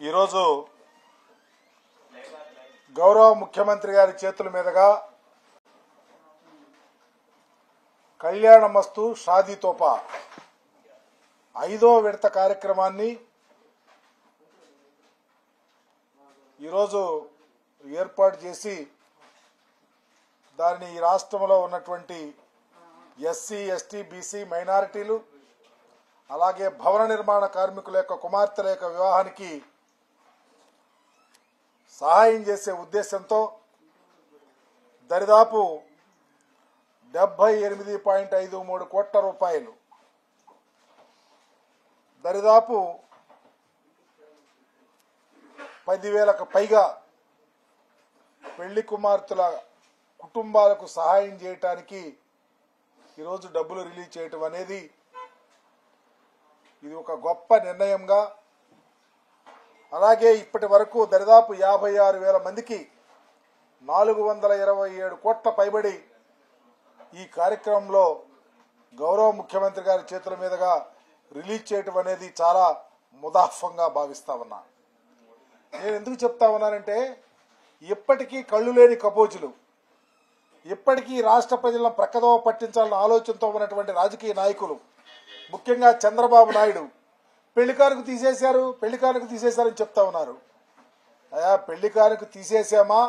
ఈరోజు గౌరవ ముఖ్యమంత్రి గారి చేతుల మీదుగా కళ్యాణమస్తు షాదీ తోఫా 5వ విడత కార్యక్రమాన్ని ఈరోజు ఏర్పాటు చేసి దానిని ఈ రాష్ట్రంలో ఉన్నటువంటి ఎస్సీ ఎస్టీ బీసీ మైనారిటీలు అలాగే భవన నిర్మాణ కార్మికుల యొక్క కుమార్తెల యొక్క వివాహానికి సహాయం చేసే ఉద్దేశంతో దరిదాపు 78.53 కోట్ల రూపాయలు దరిదాపు 10,000కు పైగా పెళ్లి కుమార్తెల కుటుంబాలకు సహాయం చేయటానికి ఈరోజు డబ్బులు రిలీజ్ చేయటం అనేది ఇది ఒక గొప్ప నిర్ణయంగా, అలాగే ఇప్పటి వరకు దరిదాపు 56,000 మందికి 427 కోట్ల పైబడి ఈ కార్యక్రమంలో గౌరవ ముఖ్యమంత్రి గారి చేతుల మీదుగా రిలీజ్ చేయటం అనేది చాలా ముదాఫంగా భావిస్తా ఉన్నా. నేను ఎందుకు చెప్తా ఉన్నానంటే, ఇప్పటికీ కళ్ళు లేని కపోజులు, ఇప్పటికీ రాష్ట్ర ప్రజలను ప్రక్కదోవ పట్టించాలన్న ఆలోచనతో ఉన్నటువంటి రాజకీయ నాయకులు, ముఖ్యంగా చంద్రబాబు నాయుడు పెళ్లి కానుక తీసేశారని చెప్తా ఉన్నారు. అయా, పెళ్లి కానుక తీసేసామా?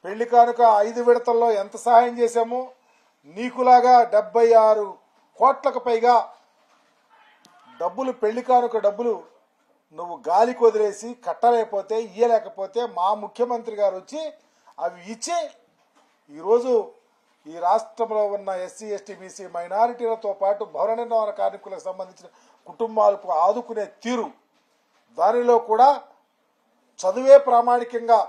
పెళ్లి కానుక 5 విడతల్లో ఎంత సహాయం చేశాము? నీకులాగా 76 కోట్లకు పైగా డబ్బులు, పెళ్లి కానుక డబ్బులు నువ్వు గాలికి వదిలేసి కట్టలేకపోతే, ఇయ్యలేకపోతే మా ముఖ్యమంత్రి గారు వచ్చి అవి ఇచ్చి ఈరోజు ఈ రాష్ట్రంలో ఉన్న ఎస్సీ ఎస్టీ బీసీ మైనారిటీలతో పాటు భవన నిర్మాణ కార్మికులకు సంబంధించిన కుటుంబాలకు ఆదుకునే తీరు, దానిలో కూడా చదువే ప్రామాణికంగా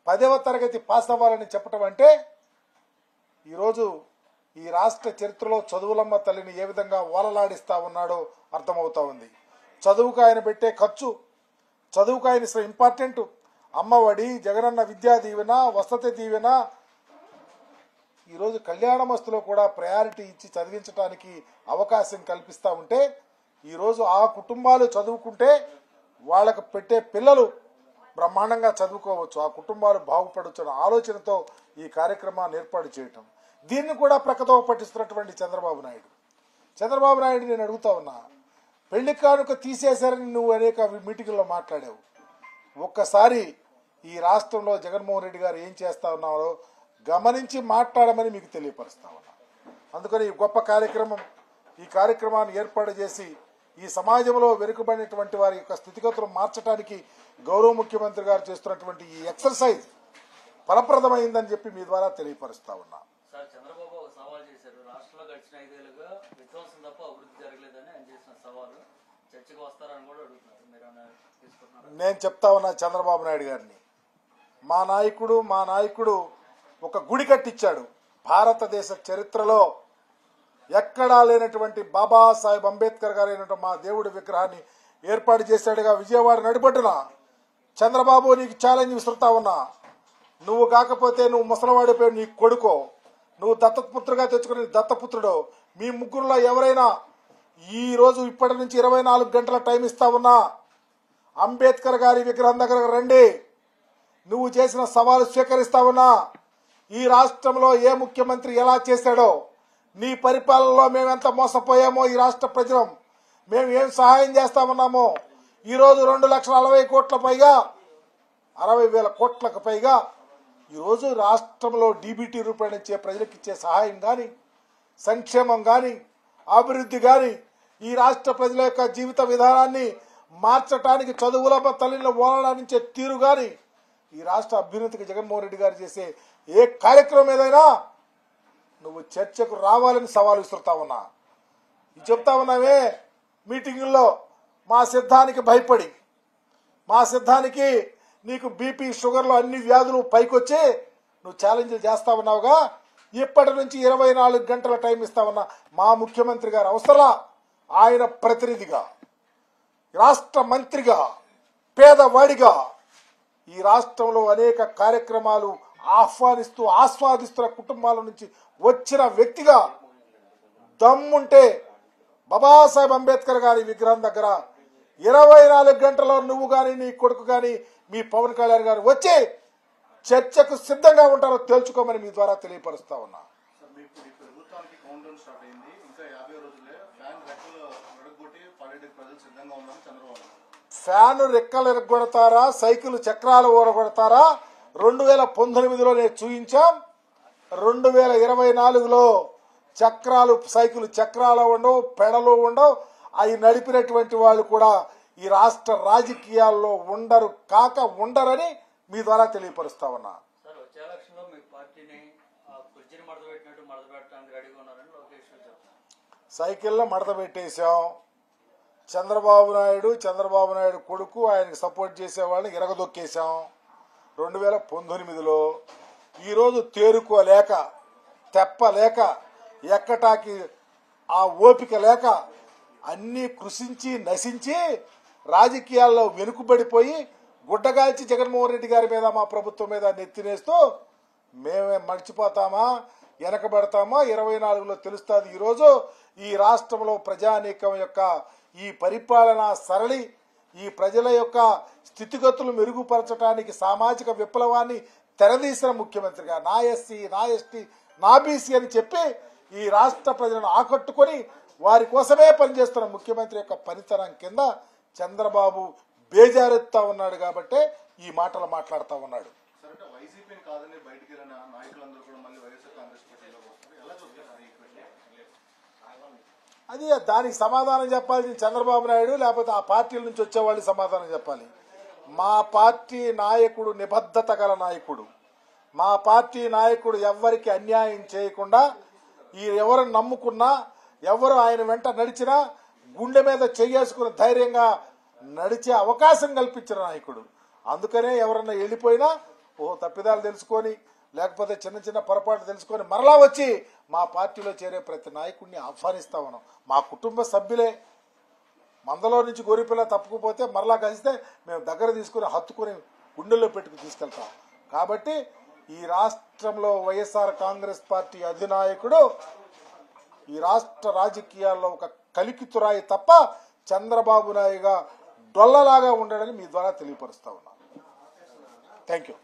10వ తరగతి పాస్ అవ్వాలని చెప్పటం అంటే ఈరోజు ఈ రాష్ట్ర చరిత్రలో చదువులమ్మ తల్లిని ఏ విధంగా ఓలలాడిస్తా ఉన్నాడో అర్థమవుతా ఉంది. చదువుకు ఆయన పెట్టే ఖర్చు, చదువుకు ఆయన ఇంపార్టెంట్, అమ్మఒడి, జగనన్న విద్యా దీవెన, వసతి దీవెన, ఈరోజు కళ్యాణమస్తులో కూడా ప్రయారిటీ ఇచ్చి చదివించడానికి అవకాశం కల్పిస్తూ ఉంటే, ఈరోజు ఆ కుటుంబాలు చదువుకుంటే వాళ్ళకు పెట్టే పిల్లలు బ్రహ్మాండంగా చదువుకోవచ్చు, ఆ కుటుంబాలు బాగుపడవచ్చు అనే ఆలోచనతో ఈ కార్యక్రమాన్ని ఏర్పాటు చేయటం, దీన్ని కూడా ప్రక్కదోవ పట్టిస్తున్నటువంటి చంద్రబాబు నాయుడు నేను అడుగుతా ఉన్నా, పెళ్లి కానుక తీసేశారని నువ్వు అనేక మీటింగుల్లో మాట్లాడావు. ఒక్కసారి ఈ రాష్ట్రంలో జగన్మోహన్ రెడ్డి గారు ఏం చేస్తా ఉన్నారో గమనించి మాట్లాడమని మీకు తెలియపరుస్తా ఉన్నా. అందుకని ఈ గొప్ప కార్యక్రమం, ఈ కార్యక్రమాన్ని ఏర్పాటు చేసి ఈ సమాజంలో వెనుకబడినటువంటి వారి యొక్క స్థితిగతులు మార్చడానికి గౌరవ ముఖ్యమంత్రి గారు చేస్తున్నటువంటి ఈ ఎక్సర్సైజ్ ఫలప్రదమైందని చెప్పి మీ ద్వారా తెలియపరుస్తా ఉన్నా. చంద్రబాబు ఒక సవాల్ చేశారు, రాష్ట్రంలో గడిచిన 5 ఏళ్లుగా విధ్వంసం తప్ప అభివృద్ధి జరగలేదని ఆయన చేసిన సవాలు చర్చకు వస్తారని కూడా అడుగుతున్నారు. మీరు నేను చెప్తా ఉన్నా చంద్రబాబు నాయుడు గారిని, మా నాయకుడు ఒక గుడి కట్టించాడు. భారతదేశ చరిత్రలో ఎక్కడా లేనటువంటి బాబాసాహెబ్ అంబేద్కర్ గారు అయినటువంటి మా దేవుడి విగ్రహాన్ని ఏర్పాటు చేశాడుగా విజయవాడ నడిబొడ్డున. చంద్రబాబు, నీకు ఛాలెంజ్ విసురుతా ఉన్నా, నువ్వు కాకపోతే నువ్వు ముసలవాడిపోయి నీ కొడుకో, నువ్వు దత్తపుత్రుగా తెచ్చుకుని దత్తపుత్రుడు, మీ ముగ్గురులో ఎవరైనా ఈ రోజు ఇప్పటి నుంచి 24 గంటల టైం ఇస్తా ఉన్నా, అంబేద్కర్ గారి విగ్రహం దగ్గరకు రండి, నువ్వు చేసిన సవాలు స్వీకరిస్తా ఉన్నా. ఈ రాష్ట్రంలో ఏ ముఖ్యమంత్రి ఎలా చేశాడో, నీ పరిపాలనలో మేమెంత మోసపోయామో ఈ రాష్ట్ర ప్రజలం, మేము ఏం సహాయం చేస్తామన్నామో, ఈరోజు 2,40,000 కోట్ల పైగా 60,000 కోట్లకు పైగా ఈరోజు రాష్ట్రంలో డీబీటీ రూపాయలు ఇచ్చే ప్రజలకు ఇచ్చే సహాయం కానీ, సంక్షేమం కానీ, అభివృద్ధి కానీ, ఈ రాష్ట్ర ప్రజల యొక్క జీవిత విధానాన్ని మార్చడానికి చదువులమ్మ తల్లిని ఓలలాడించే తీరు కానీ, ఈ రాష్ట్ర అభ్యున్నతికి జగన్మోహన్ రెడ్డి గారు చేసే ఏ కార్యక్రమం ఏదైనా నువ్వు చర్చకు రావాలని సవాలు విసురుతా ఉన్నా. ఇది చెప్తా ఉన్నావే మీటింగుల్లో, మా సిద్ధానికి భయపడి, మా సిద్ధానికి నీకు బీపీ షుగర్లు అన్ని వ్యాధులు పైకొచ్చి నువ్వు ఛాలెంజ్లు చేస్తా ఉన్నావుగా. ఇప్పటి నుంచి 24 గంటల టైం ఇస్తా ఉన్నా. మా ముఖ్యమంత్రి గారు అవసరం, ఆయన ప్రతినిధిగా, రాష్ట్ర మంత్రిగా, పేదవాడిగా ఈ రాష్ట్రంలో అనేక కార్యక్రమాలు ఆస్వాదిస్తున్న కుటుంబాల నుంచి వచ్చిన వ్యక్తిగా దమ్ముంటే బాబాసాహెబ్ అంబేద్కర్ గారి విగ్రహం దగ్గర 24 గంటల్లో నువ్వు కానీ నీ కొడుకు కానీ మీ పవన్ కళ్యాణ్ గారు వచ్చి చర్చకు సిద్ధంగా ఉంటారో తేల్చుకోమని మీ ద్వారా తెలియపరుస్తా ఉన్నా. సార్, మీ ప్రభుత్వానికి కౌంటౌన్ స్టార్ట్ అయింది. ఇంకా 50 రోజులే. ఫ్యాన్ రెక్కలు నడగొట్టి పాలిటిక్ ప్రజలు సిద్ధంగా ఉన్నారని చంద్రబాబు. ఫ్యాను రెక్కలు ఎరగొడతారా, సైకిల్ చక్రాలు ఊరగొడతారా? 2019లో నేను చూయించాం. 2024లో చక్రాలు సైకిల్ చక్రాలు ఉండవు, పెడలు ఉండవు. అవి నడిపినటువంటి వాళ్ళు కూడా ఈ రాష్ట్ర రాజకీయాల్లో ఉండరని మీ ద్వారా తెలియపరుస్తా ఉన్నా. సార్, వచ్చే ఎలక్షన్ లో మీ పార్టీని కుర్చీని మడత పెట్టినట్టు మడత పెట్టడానికి రెడీగా ఉన్నారని లోకేష్ చెప్తారు. సైకిల్లో మడత పెట్టేశాం. చంద్రబాబు నాయుడు కొడుకు ఆయనకు సపోర్ట్ చేసే వాళ్ళని ఇరగదొక్కేశాం 2019లో. ఈరోజు తేరుకోలేక, తెప్పలేక, ఎక్కటాకి ఆ ఓపిక లేక అన్నీ కృషించి నశించి రాజకీయాల్లో వెనుకబడిపోయి గుడ్డగాల్చి జగన్మోహన్ రెడ్డి గారి మీద, మా ప్రభుత్వం మీద నెత్తినేస్తూ మేమే మర్చిపోతామా, వెనకబడతామా 24లో తెలుస్తుంది. ఈరోజు ఈ రాష్ట్రంలో ప్రజానీకం యొక్క ఈ పరిపాలనా సరళి, ఈ ప్రజల యొక్క స్థితిగతులు మెరుగుపరచడానికి సామాజిక విప్లవాన్ని తెరదీసిన ముఖ్యమంత్రిగా నా ఎస్సీ, నా ఎస్టీ, నా బీసీ అని చెప్పి ఈ రాష్ట్ర ప్రజలను ఆకట్టుకొని వారి కోసమే పనిచేస్తున్న ముఖ్యమంత్రి యొక్క పనితనం కింద చంద్రబాబు బేజారెత్తా ఉన్నాడు కాబట్టే ఈ మాటలు మాట్లాడుతూ ఉన్నాడు. సార్, అంటే వైసీపీని కాదని బయటికి వెళ్ళిన నాయకులందరూ కూడా మళ్ళీ వైఎస్ఆర్ కాంగ్రెస్ పార్టీలోకి వస్తారు. ఎలా చూస్తారు ఈ క్వశ్చన్? అది దానికి సమాధానం చెప్పాల్సింది చంద్రబాబు నాయుడు, లేకపోతే ఆ పార్టీల నుంచి వచ్చేవాళ్ళు సమాధానం చెప్పాలి. మా పార్టీ నాయకుడు నిబద్ధత గల నాయకుడు. మా పార్టీ నాయకుడు ఎవ్వరికి అన్యాయం చేయకుండా, ఎవరు నమ్ముకున్నా, ఎవరు ఆయన వెంట నడిచినా గుండె మీద చెయ్యేసుకుని ధైర్యంగా నడిచే అవకాశం కల్పించిన నాయకుడు. అందుకనే ఎవరన్నా వెళ్ళిపోయినా తప్పిదాలు తెలుసుకొని, లేకపోతే చిన్న చిన్న పొరపాటు తెలుసుకొని మరలా వచ్చి మా పార్టీలో చేరే ప్రతి నాయకుడిని ఆహ్వానిస్తా ఉన్నాం. మా కుటుంబ సభ్యులే. మందలో నుంచి గోరిపిల్ల తప్పుకుపోతే మరలా కలిస్తే మేము దగ్గర తీసుకుని హత్తుకుని గుండెల్లో పెట్టుకుని తీసుకెళ్తాం. కాబట్టి ఈ రాష్ట్రంలో వైఎస్ఆర్ కాంగ్రెస్ పార్టీ అధినాయకుడు ఈ రాష్ట్ర రాజకీయాల్లో ఒక కలికితురాయి తప్ప చంద్రబాబు నాయుడుగా డొల్లలాగా ఉండడని మీ ద్వారా తెలియపరుస్తా ఉన్నాను. Thank you.